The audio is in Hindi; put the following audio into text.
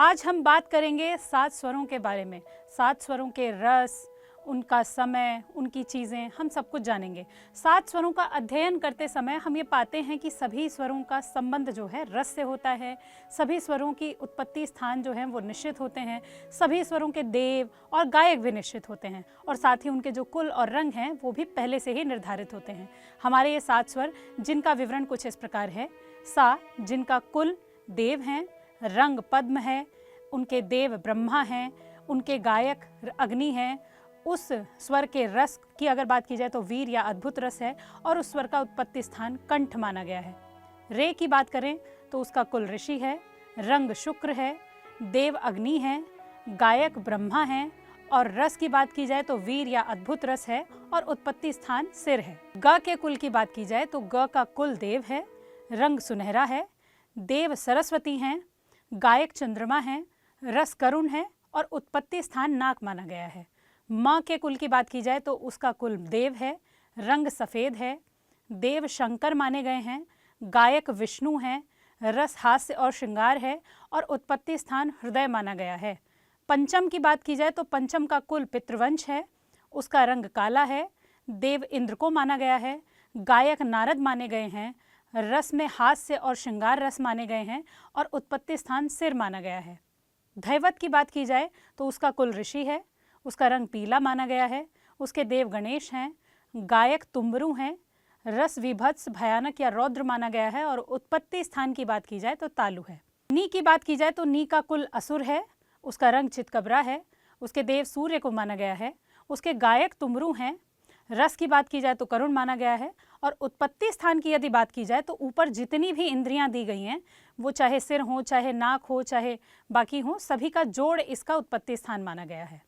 आज हम बात करेंगे 7 स्वरों के बारे में। 7 स्वरों के रस, उनका समय, उनकी चीज़ें, हम सब कुछ जानेंगे। 7 स्वरों का अध्ययन करते समय हम ये पाते हैं कि सभी स्वरों का संबंध जो है रस से होता है। सभी स्वरों की उत्पत्ति स्थान जो हैं वो निश्चित होते हैं। सभी स्वरों के देव और गायक भी निश्चित होते हैं और साथ ही उनके जो कुल और रंग हैं वो भी पहले से ही निर्धारित होते हैं। हमारे ये 7 स्वर जिनका विवरण कुछ इस प्रकार है। सा, जिनका कुल देव हैं, रंग पद्म है, उनके देव ब्रह्मा हैं, उनके गायक अग्नि हैं। उस स्वर के रस की अगर बात की जाए तो वीर या अद्भुत रस है और उस स्वर का उत्पत्ति स्थान कंठ माना गया है। रे की बात करें तो उसका कुल ऋषि है, रंग शुक्र है, देव अग्नि है, गायक ब्रह्मा है और रस की बात की जाए तो वीर या अद्भुत रस है और उत्पत्ति स्थान सिर है। ग के कुल की बात की जाए तो ग का कुल देव है, रंग सुनहरा है, देव सरस्वती हैं, गायक चंद्रमा है, रस करुण है और उत्पत्ति स्थान नाक माना गया है। माँ के कुल की बात की जाए तो उसका कुल देव है, रंग सफ़ेद है, देव शंकर माने गए हैं, गायक विष्णु हैं, रस हास्य और श्रृंगार है और उत्पत्ति स्थान हृदय माना गया है। पंचम की बात की जाए तो पंचम का कुल पितृवंश है, उसका रंग काला है, देव इंद्र को माना गया है, गायक नारद माने गए हैं, रस में हास्य और श्रृंगार रस माने गए हैं और उत्पत्ति स्थान सिर माना गया है। धैवत की बात की जाए तो उसका कुल ऋषि है, उसका रंग पीला माना गया है, उसके देव गणेश हैं, गायक तुम्बरू हैं, रस विभत्स भयानक या रौद्र माना गया है और उत्पत्ति स्थान की बात की जाए तो तालु है। नी की बात की जाए तो नी का कुल असुर है, उसका रंग चितकबरा है, उसके देव सूर्य को माना गया है, उसके गायक तुम्बरू हैं, रस की बात की जाए तो करुण माना गया है और उत्पत्ति स्थान की यदि बात की जाए तो ऊपर जितनी भी इंद्रियां दी गई हैं वो चाहे सिर हो, चाहे नाक हो, चाहे बाकी हो, सभी का जोड़ इसका उत्पत्ति स्थान माना गया है।